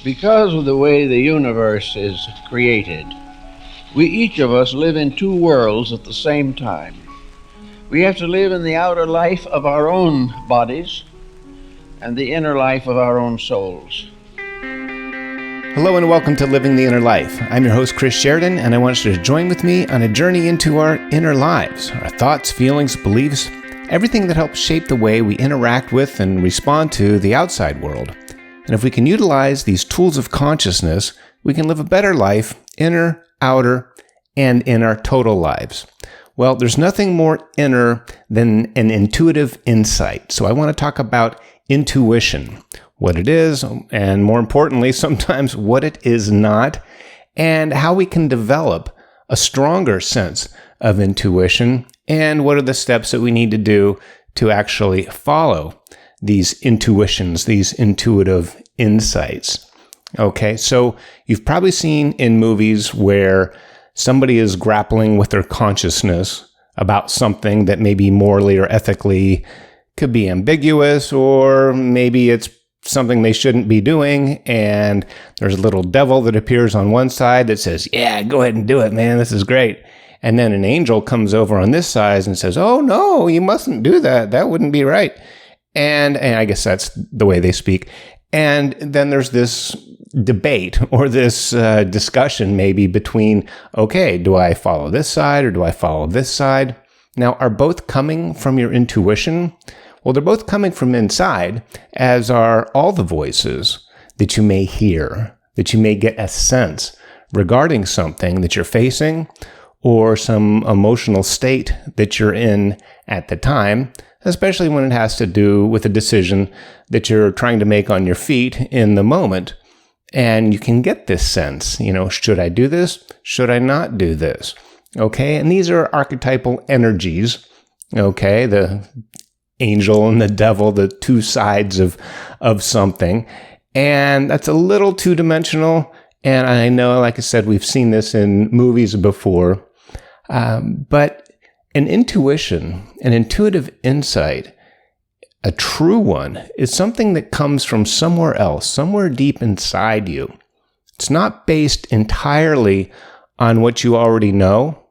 Because of the way the universe is created, we each of us live in two worlds at the same time. We have to live in the outer life of our own bodies and the inner life of our own souls. Hello and welcome to Living the Inner Life. I'm your host, Chris Sheridan, and I want you to join with me on a journey into our inner lives, our thoughts, feelings, beliefs, everything that helps shape the way we interact with and respond to the outside world. And if we can utilize these tools of consciousness, we can live a better life, inner, outer, and in our total lives. Well, there's nothing more inner than an intuitive insight. So I want to talk about intuition, what it is, and more importantly, sometimes what it is not, and how we can develop a stronger sense of intuition, and what are the steps that we need to do to actually follow these intuitions, these intuitive insights. Okay, so you've probably seen in movies where somebody is grappling with their consciousness about something that maybe morally or ethically could be ambiguous, or maybe it's something they shouldn't be doing, and there's a little devil that appears on one side that says, yeah, go ahead and do it, man, this is great. And then an angel comes over on this side and says, oh no, you mustn't do that, that wouldn't be right. And I guess that's the way they speak. And then there's this debate or this discussion maybe between, okay, do I follow this side or do I follow this side? Now, are both coming from your intuition? Well, they're both coming from inside, as are all the voices that you may hear, that you may get a sense regarding something that you're facing or some emotional state that you're in at the time, especially when it has to do with a decision that you're trying to make on your feet in the moment. And you can get this sense, should I do this? Should I not do this? Okay, and these are archetypal energies, okay, the angel and the devil, the two sides of something. And that's a little two-dimensional. And I know, like I said, we've seen this in movies before. But an intuition, an intuitive insight, a true one, is something that comes from somewhere else, somewhere deep inside you. It's not based entirely on what you already know,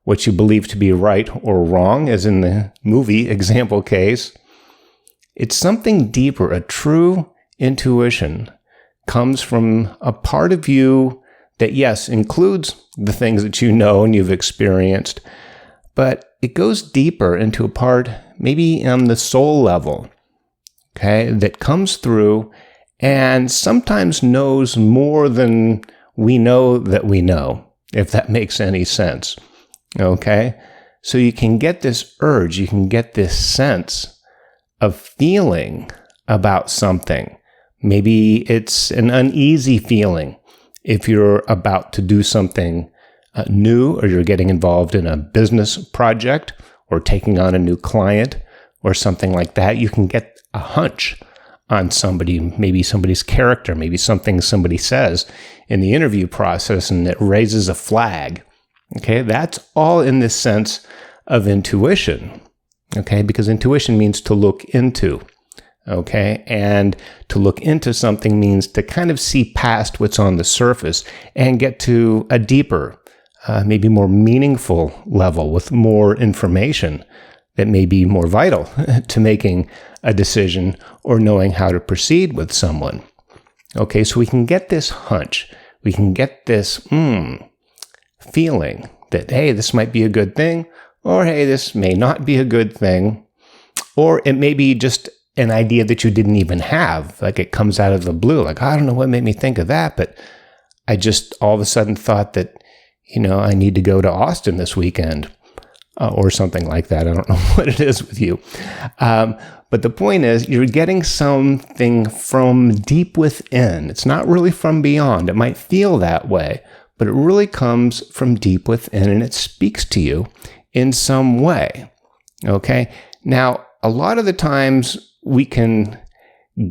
what you believe to be right or wrong, as in the movie example case. It's something deeper. A true intuition comes from a part of you that, yes, includes the things that you know and you've experienced, but it goes deeper into a part, maybe on the soul level, okay, that comes through and sometimes knows more than we know that we know, if that makes any sense, okay? So you can get this urge, you can get this sense of feeling about something. Maybe it's an uneasy feeling if you're about to do something new, or you're getting involved in a business project or taking on a new client or something like that. You can get a hunch on somebody, maybe somebody's character, maybe something somebody says in the interview process, and it raises a flag. Okay, that's all in this sense of intuition. Okay, because intuition means to look into. Okay, and to look into something means to kind of see past what's on the surface and get to a deeper, maybe more meaningful level with more information that may be more vital to making a decision or knowing how to proceed with someone. Okay, so we can get this hunch. We can get this feeling that, hey, this might be a good thing, or hey, this may not be a good thing, or it may be just an idea that you didn't even have, like it comes out of the blue, like, I don't know what made me think of that, but I just all of a sudden thought that, I need to go to Austin this weekend, or something like that. I don't know what it is with you. But the point is, you're getting something from deep within. It's not really from beyond. It might feel that way, but it really comes from deep within, and it speaks to you in some way. Okay? Now, a lot of the times we can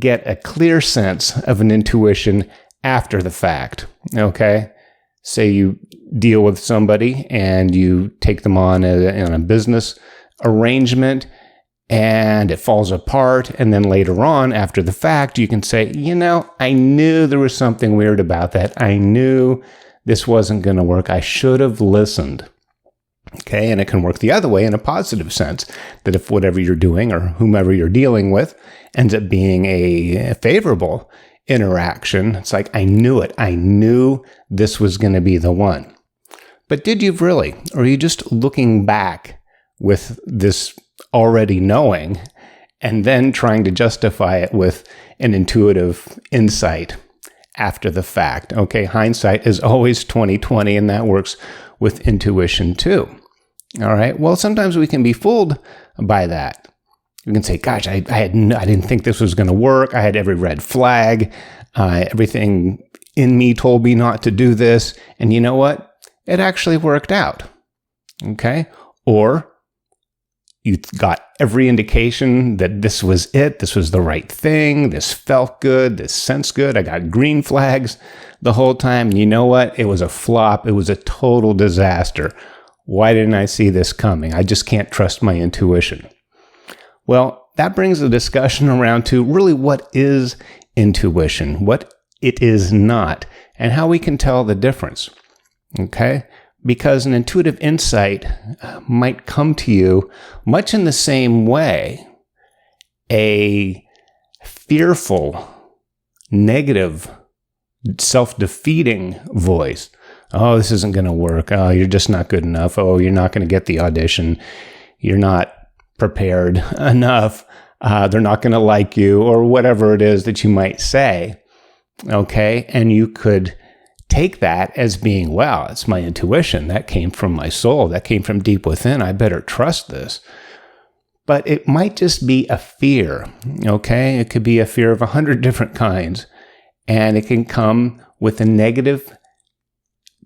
get a clear sense of an intuition after the fact. Okay? Say you deal with somebody and you take them on in a business arrangement, and it falls apart. And then later on, after the fact, you can say, I knew there was something weird about that. I knew this wasn't going to work. I should have listened. Okay, and it can work the other way in a positive sense, that if whatever you're doing or whomever you're dealing with ends up being a favorable interaction, it's like, I knew it. I knew this was going to be the one. But did you really? Or are you just looking back with this already knowing and then trying to justify it with an intuitive insight after the fact? Okay, hindsight is always 20/20, and that works with intuition too. All right. Well, sometimes we can be fooled by that. We can say, "Gosh, I didn't think this was going to work. I had every red flag. Everything in me told me not to do this, and you know what? It actually worked out." Okay. Or you got every indication that this was it. This was the right thing. This felt good. This sensed good. I got green flags the whole time. And you know what? It was a flop. It was a total disaster. Why didn't I see this coming? I just can't trust my intuition. Well, that brings the discussion around to really what is intuition, what it is not, and how we can tell the difference. Okay? Because an intuitive insight might come to you much in the same way a fearful, negative, self-defeating voice. Oh, this isn't going to work. Oh, you're just not good enough. Oh, you're not going to get the audition. You're not prepared enough. They're not going to like you, or whatever it is that you might say. Okay. And you could take that as being, wow, it's my intuition. That came from my soul. That came from deep within. I better trust this. But it might just be a fear. Okay. It could be a fear of 100 different kinds. And it can come with a negative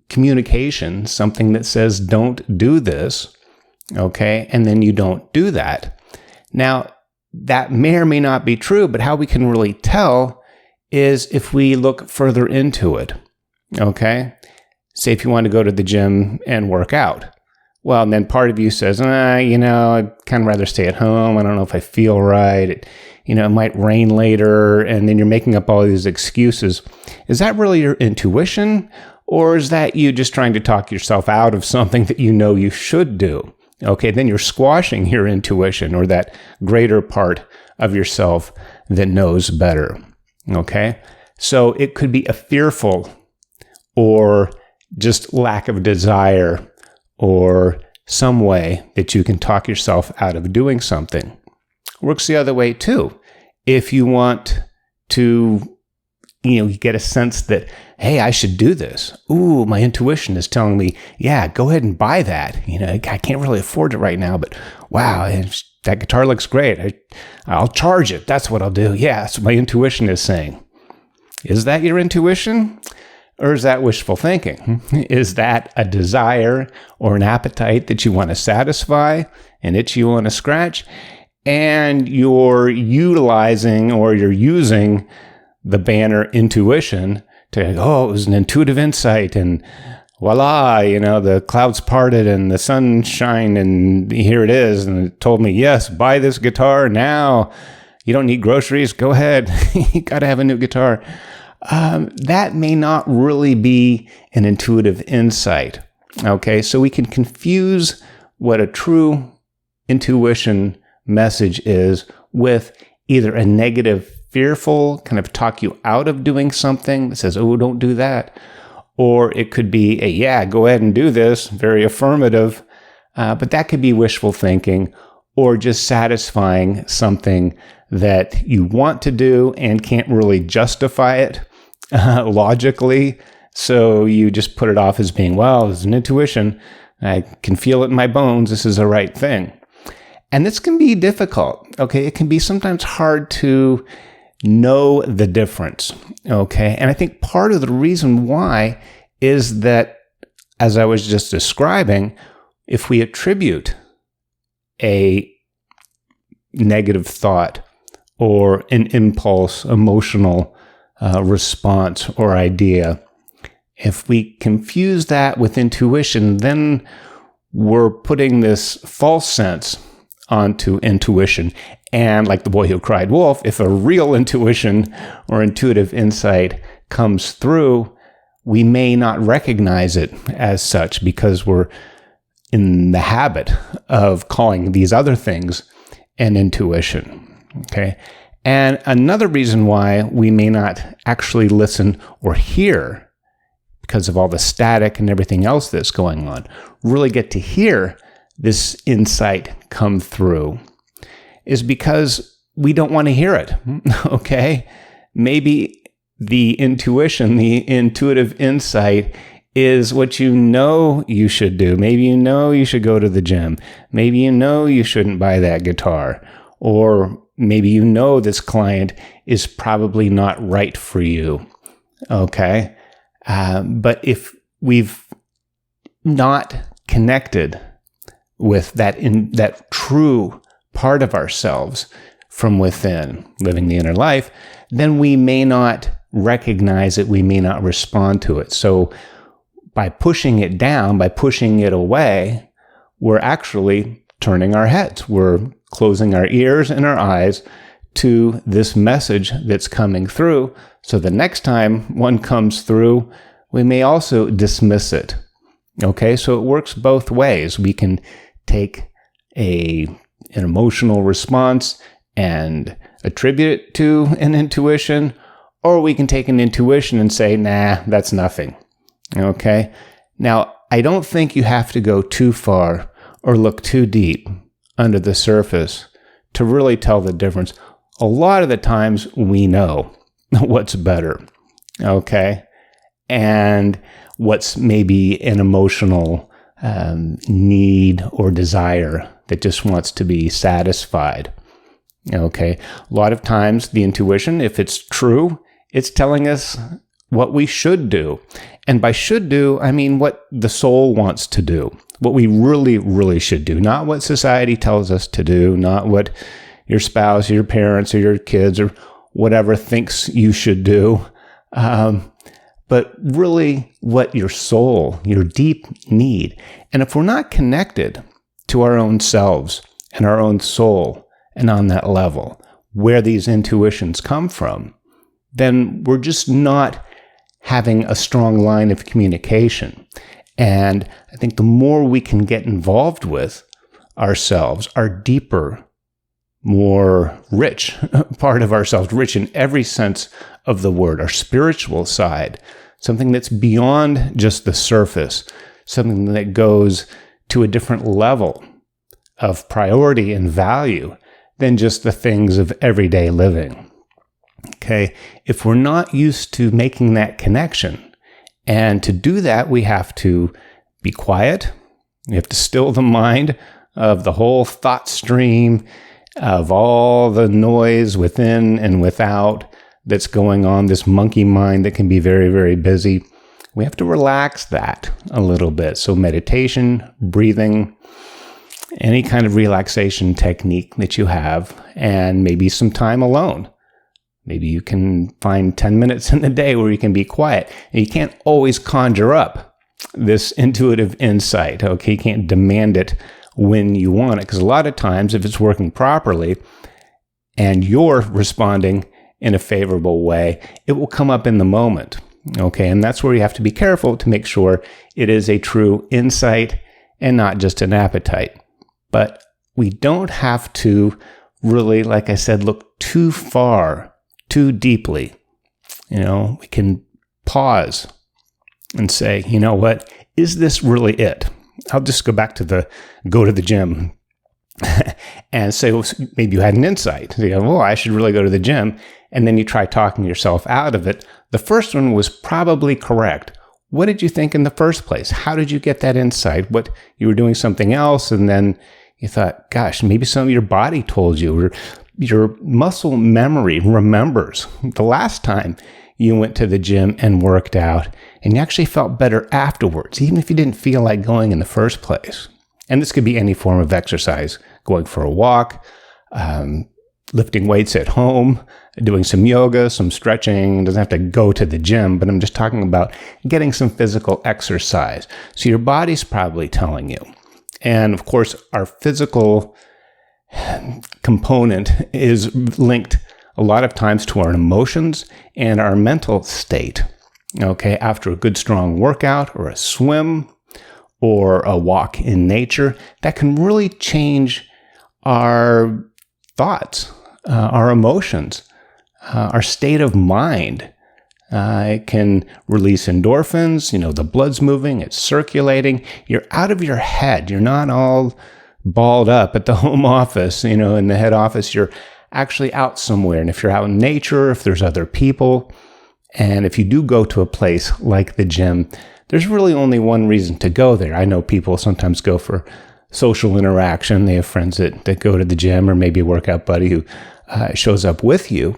communication, something that says, don't do this, okay? And then you don't do that. Now, that may or may not be true, but how we can really tell is if we look further into it, okay? Say if you want to go to the gym and work out. Well, and then part of you says, I'd kind of rather stay at home. I don't know if I feel right. It might rain later, and then you're making up all these excuses. Is that really your intuition? Or is that you just trying to talk yourself out of something that you know you should do? Okay, then you're squashing your intuition, or that greater part of yourself that knows better. Okay, so it could be a fearful or just lack of desire or some way that you can talk yourself out of doing something. Works the other way too. If you want to you get a sense that, hey, I should do this. Ooh, my intuition is telling me, yeah, go ahead and buy that. I can't really afford it right now, but wow, that guitar looks great. I'll charge it. That's what I'll do. Yeah, that's what my intuition is saying. Is that your intuition? Or is that wishful thinking? Is that a desire or an appetite that you want to satisfy, an itch you want to scratch, and you're utilizing or you're using the banner intuition to, it was an intuitive insight, and voila, the clouds parted and the sun shined, and here it is, and it told me, yes, buy this guitar now. You don't need groceries. Go ahead. You got to have a new guitar. That may not really be an intuitive insight. Okay, so we can confuse what a true intuition message is with either a negative, fearful, kind of talk you out of doing something that says, oh, don't do that. Or it could be a, yeah, go ahead and do this, very affirmative. But that could be wishful thinking or just satisfying something that you want to do and can't really justify it logically. So you just put it off as being, well, it's an intuition. I can feel it in my bones. This is the right thing. And this can be difficult. Okay. It can be sometimes hard to know the difference. Okay. And I think part of the reason why is that, as I was just describing, if we attribute a negative thought or an impulse, emotional response or idea, if we confuse that with intuition, then we're putting this false sense onto intuition. And like the boy who cried wolf, if a real intuition or intuitive insight comes through, we may not recognize it as such because we're in the habit of calling these other things an intuition. Okay. And another reason why we may not actually listen or hear, because of all the static and everything else that's going on, really get to hear this insight come through, is because we don't want to hear it. Okay. Maybe the intuition, the intuitive insight is what you know you should do. Maybe you know you should go to the gym. Maybe you know you shouldn't buy that guitar. Or maybe you know this client is probably not right for you. Okay? But if we've not connected with that true part of ourselves from within, living the inner life, then we may not recognize it, we may not respond to it. So by pushing it down, by pushing it away, we're actually turning our heads. We're closing our ears and our eyes to this message that's coming through. So the next time one comes through, we may also dismiss it. Okay, so it works both ways. We can take an emotional response and attribute it to an intuition, or we can take an intuition and say, nah, that's nothing. Okay? Now, I don't think you have to go too far or look too deep under the surface to really tell the difference. A lot of the times we know what's better. Okay? And what's maybe an emotional need or desire that just wants to be satisfied. Okay. A lot of times the intuition, if it's true, it's telling us what we should do. And by should do, I mean what the soul wants to do, what we really, really should do, not what society tells us to do, not what your spouse, or your parents, or your kids, or whatever thinks you should do, but really what your soul, your deep need. And if we're not connected to our own selves and our own soul, and on that level, where these intuitions come from, then we're just not having a strong line of communication. And I think the more we can get involved with ourselves, our deeper, more rich part of ourselves, rich in every sense of the word, our spiritual side, something that's beyond just the surface, something that goes to a different level of priority and value than just the things of everyday living. Okay, if we're not used to making that connection, and to do that, we have to be quiet. We have to still the mind of the whole thought stream, of all the noise within and without that's going on, this monkey mind that can be very, very busy. We have to relax that a little bit. So meditation, breathing, any kind of relaxation technique that you have, and maybe some time alone. Maybe you can find 10 minutes in the day where you can be quiet. And you can't always conjure up this intuitive insight. Okay, you can't demand it when you want it, because a lot of times if it's working properly and you're responding in a favorable way, it will come up in the moment. Okay, and that's where you have to be careful to make sure it is a true insight and not just an appetite. But we don't have to really, like I said, look too far, too deeply. We can pause and say, you know what, is this really it? I'll just go back to go to the gym and say, well, maybe you had an insight. So you go, well, I should really go to the gym. And then you try talking yourself out of it. The first one was probably correct. What did you think in the first place? How did you get that insight? What, you were doing something else, and then you thought, gosh, maybe some of your body told you, or your muscle memory remembers the last time you went to the gym and worked out, and you actually felt better afterwards, even if you didn't feel like going in the first place. And this could be any form of exercise, going for a walk, lifting weights at home, doing some yoga, some stretching. It doesn't have to go to the gym, but I'm just talking about getting some physical exercise. So your body's probably telling you. And of course, our physical component is linked a lot of times to our emotions and our mental state. Okay, after a good strong workout or a swim or a walk in nature, that can really change our thoughts, our emotions, our state of mind. It can release endorphins, the blood's moving, it's circulating. You're out of your head. You're not all balled up at the home office, in the head office. You're actually out somewhere. And if you're out in nature, if there's other people, and if you do go to a place like the gym, there's really only one reason to go there. I know people sometimes go for social interaction. They have friends that go to the gym, or maybe a workout buddy who shows up with you.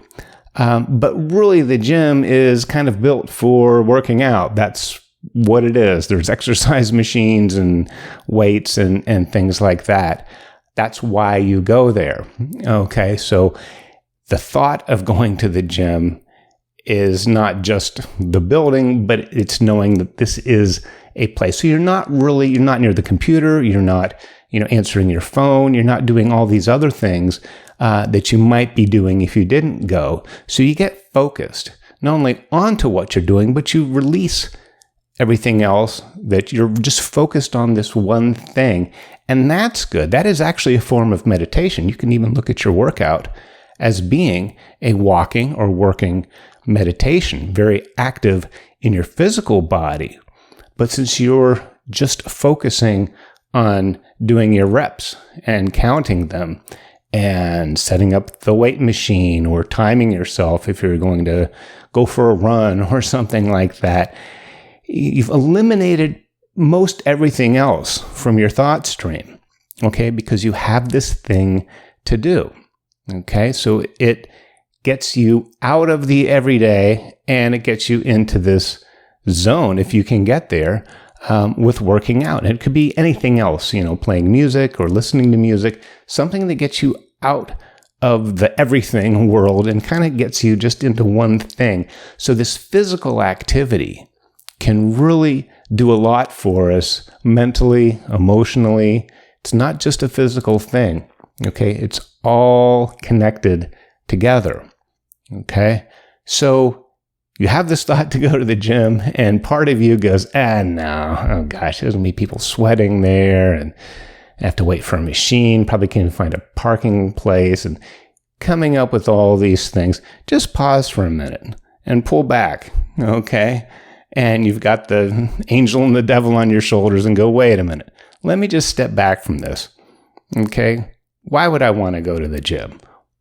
But really, the gym is kind of built for working out. That's what it is. There's exercise machines and weights and things like that. That's why you go there. Okay, so the thought of going to the gym is not just the building, but it's knowing that this is a place. So you're not near the computer. You're not, answering your phone. You're not doing all these other things that you might be doing if you didn't go. So you get focused not only onto what you're doing, but you release everything else, that you're just focused on this one thing. And that's good. That is actually a form of meditation. You can even look at your workout as being a walking or working meditation, very active in your physical body. But since you're just focusing on doing your reps and counting them and setting up the weight machine or timing yourself if you're going to go for a run or something like that, you've eliminated most everything else from your thought stream, okay? Because you have this thing to do, okay? So it gets you out of the everyday and it gets you into this zone, if you can get there, with working out. And it could be anything else, playing music or listening to music, something that gets you out of the everything world and kind of gets you just into one thing. So this physical activity can really do a lot for us mentally, emotionally. It's not just a physical thing, okay? It's all connected together, okay? So you have this thought to go to the gym, and part of you goes, no, oh gosh, there's going to be people sweating there, and I have to wait for a machine, probably can't find a parking place, and coming up with all these things. Just pause for a minute and pull back, okay? And you've got the angel and the devil on your shoulders and go, wait a minute, let me just step back from this, okay? Why would I want to go to the gym?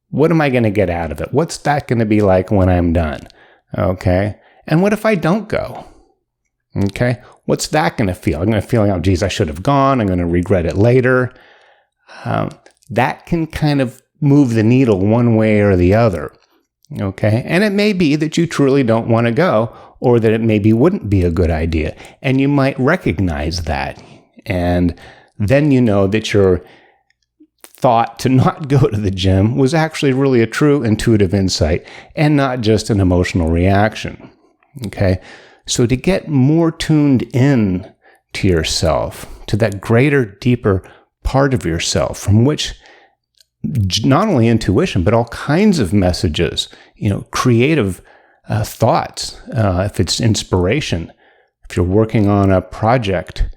What am I going to get out of it? What's that going to be like when I'm done? Okay. And what if I don't go? Okay. What's that going to feel? I'm going to feel like, oh, geez, I should have gone. I'm going to regret it later. That can kind of move the needle one way or the other. Okay. And it may be that you truly don't want to go, or that it maybe wouldn't be a good idea. And you might recognize that. And then you know that your thought to not go to the gym was actually really a true intuitive insight and not just an emotional reaction. Okay. So to get more tuned in to yourself, to that greater, deeper part of yourself from which not only intuition, but all kinds of messages, creative thoughts, if it's inspiration, if you're working on a project,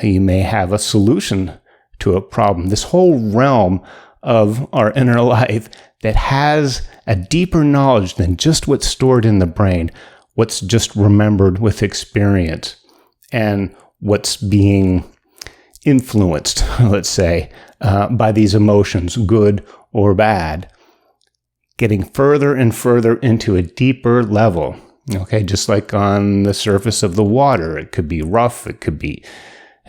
you may have a solution to a problem. This whole realm of our inner life that has a deeper knowledge than just what's stored in the brain, what's just remembered with experience, and what's being influenced, let's say, by these emotions, good or bad, getting further and further into a deeper level. Okay, just like on the surface of the water, it could be rough, it could be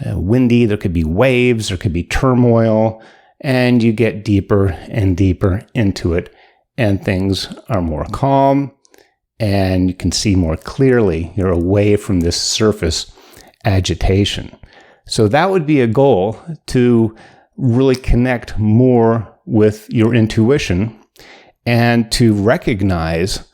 windy, there could be waves, there could be turmoil, and you get deeper and deeper into it, and things are more calm, and you can see more clearly. You're away from this surface agitation. So that would be a goal, to really connect more with your intuition and to recognize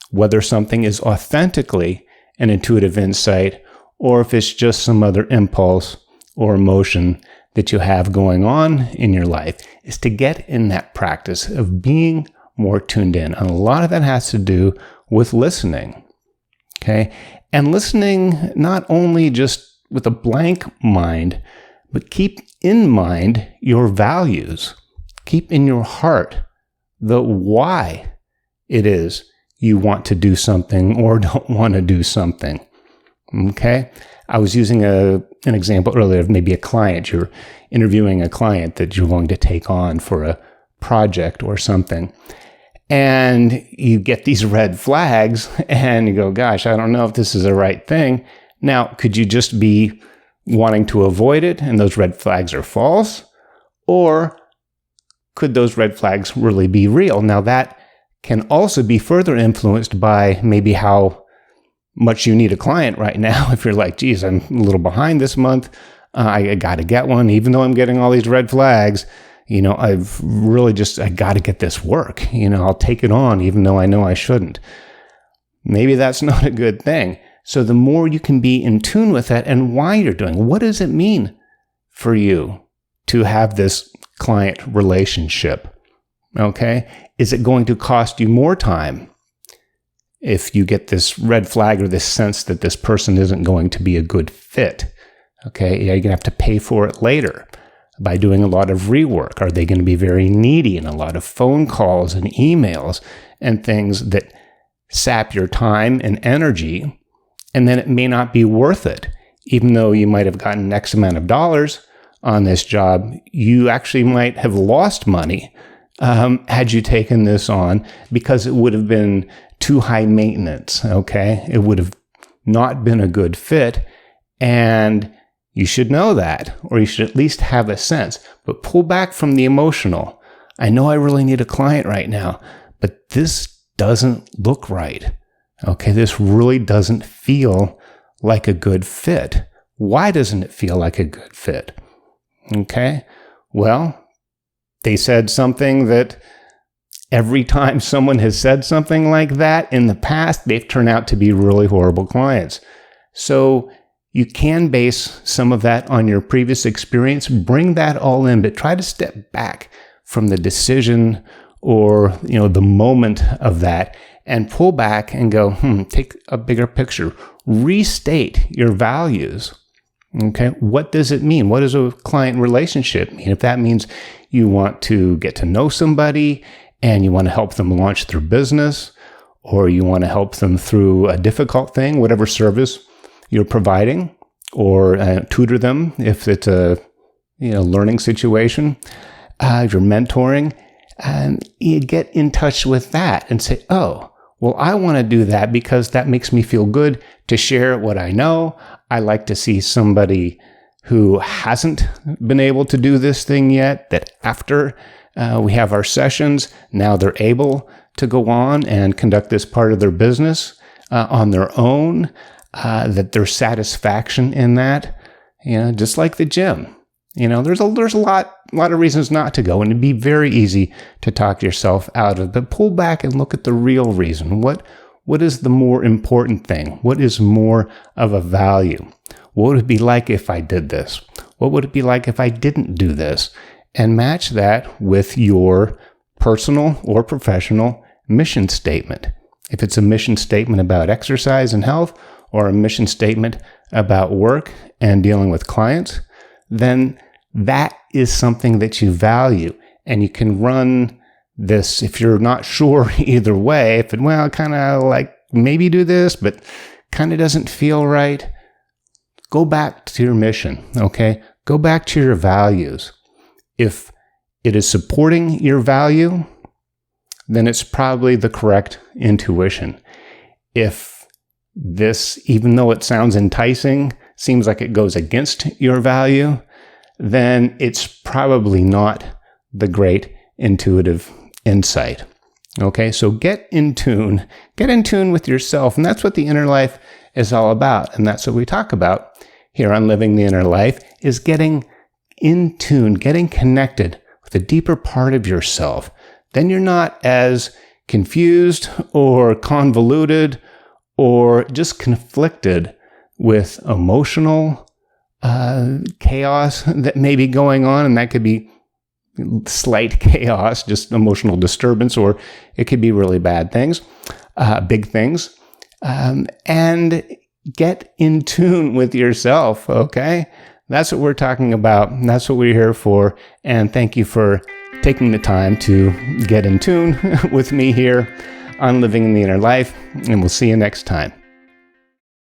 whether something is authentically an intuitive insight or if it's just some other impulse or emotion that you have going on in your life is to get in that practice of being more tuned in. And a lot of that has to do with listening. Okay. And listening not only just with a blank mind, but keep in mind your values. Keep in your heart the why it is you want to do something or don't want to do something. Okay? I was using an example earlier of maybe a client. You're interviewing a client that you're going to take on for a project or something. And you get these red flags and you go, gosh, I don't know if this is the right thing. Now, could you just be wanting to avoid it and those red flags are false? Or could those red flags really be real? Now, that can also be further influenced by maybe how much you need a client right now. If you're like, geez, I'm a little behind this month. I got to get one, even though I'm getting all these red flags. I've really I got to get this work. I'll take it on, even though I know I shouldn't. Maybe that's not a good thing. So the more you can be in tune with that and why you're doing, what does it mean for you to have this client relationship? Okay? Is it going to cost you more time if you get this red flag or this sense that this person isn't going to be a good fit? Okay? You're going to have to pay for it later by doing a lot of rework. Are they going to be very needy and a lot of phone calls and emails and things that sap your time and energy? And then it may not be worth it. Even though you might have gotten X amount of dollars on this job, you actually might have lost money had you taken this on because it would have been too high maintenance, okay? It would have not been a good fit, and you should know that, or you should at least have a sense. But pull back from the emotional. I know I really need a client right now, but this doesn't look right. Okay, this really doesn't feel like a good fit. Why doesn't it feel like a good fit? Okay, well, they said something that every time someone has said something like that in the past, they've turned out to be really horrible clients. So you can base some of that on your previous experience, bring that all in, but try to step back from the decision or, the moment of that and pull back and go, take a bigger picture, restate your values. Okay. What does it mean? What does a client relationship mean? If that means you want to get to know somebody and you want to help them launch their business, or you want to help them through a difficult thing, whatever service you're providing, or tutor them if it's a learning situation, if you're mentoring, you get in touch with that and say, oh, well, I want to do that because that makes me feel good to share what I know. I like to see somebody who hasn't been able to do this thing yet, that after we have our sessions, now they're able to go on and conduct this part of their business on their own, that there's satisfaction in that, just like the gym. There's a lot of reasons not to go, and it'd be very easy to talk yourself out of it. But pull back and look at the real reason. What is the more important thing? What is more of a value? What would it be like if I did this? What would it be like if I didn't do this? And match that with your personal or professional mission statement. If it's a mission statement about exercise and health, or a mission statement about work and dealing with clients, then that is something that you value. And you can run this, if you're not sure either way, if it, kind of like maybe do this, but kind of doesn't feel right, go back to your mission, okay? Go back to your values. If it is supporting your value, then it's probably the correct intuition. If this, even though it sounds enticing, seems like it goes against your value, then it's probably not the great intuitive insight. Okay, so get in tune with yourself. And that's what the inner life is all about. And that's what we talk about here on Living the Inner Life, is getting in tune, getting connected with a deeper part of yourself. Then you're not as confused or convoluted or just conflicted with emotional chaos that may be going on, and that could be slight chaos, just emotional disturbance, or it could be really bad things, big things. And get in tune with yourself, okay? That's what we're talking about. That's what we're here for. And thank you for taking the time to get in tune with me here on Living in the Inner Life. And we'll see you next time.